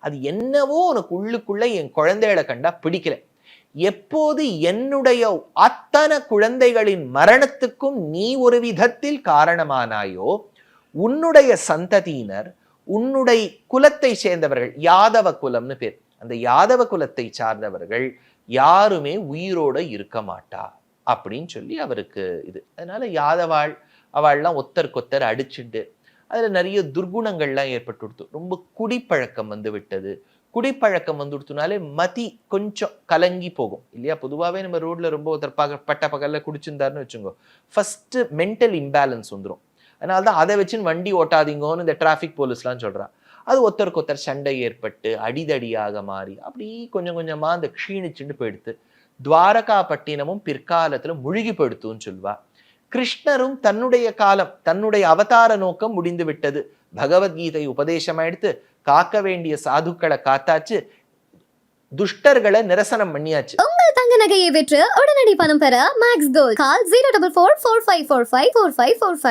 அது என்னவோ உனக்கு உள்ளுக்குள்ள என் குழந்தைகளை கண்டா பிடிக்கல. எப்போது என்னுடைய அத்தனை குழந்தைகளின் மரணத்துக்கும் நீ ஒரு விதத்தில் காரணமானாயோ, உன்னுடைய சந்ததியினர், உன்னுடைய குலத்தை சேர்ந்தவர்கள், யாதவ குலம்னு பேர், அந்த யாதவ குலத்தை சார்ந்தவர்கள் யாருமே உயிரோட இருக்க மாட்டா அப்படின்னு சொல்லி அவருக்கு இது. அதனால அவள்லாம் ஒத்தர் அடிச்சுட்டு அதுல நிறைய துர்குணங்கள்லாம் ஏற்பட்டு, ரொம்ப குடிப்பழக்கம் வந்து விட்டது. குடிப்பழக்கம் வந்துடுத்துனாலே மதி கொஞ்சம் கலங்கி போகும் இல்லையா? பொதுவாகவே நம்ம ரோட்ல ரொம்ப ஒருத்தர் பட்ட பகல்ல குடிச்சிருந்தாருன்னு வச்சுக்கோ, ஃபர்ஸ்ட் மென்டல் இம்பேலன்ஸ் வந்துடும். அதனால்தான் அதை வச்சுன்னு வண்டி ஓட்டாதீங்கன்னு இந்த டிராஃபிக் போலீஸ்லாம் சொல்றான். அது ஒருத்தருக்கு ஒருத்தர் சண்டை ஏற்பட்டு அடிதடியாக மாறி அப்படி கொஞ்சம் கொஞ்சமா அந்த க்ஷீணிச்சுட்டு போயிடுத்து. துவாரகா பட்டினமும் பிற்காலத்துல முழுகி போயிடுத்துன்னு சொல்வா. கிருஷ்ணரும் தன்னுடைய காலம், தன்னுடைய அவதார நோக்கம் முடிந்து விட்டது. பகவத்கீதை உபதேசமா எடுத்து காக்க வேண்டிய சாதுக்களை காத்தாச்சு, துஷ்டர்களை நிரசனம் பண்ணியாச்சு. உங்கள் தங்க நகையை விற்று உடனடி பணம் பெற மேக்ஸ் கோல்ட் கால் 04445454545.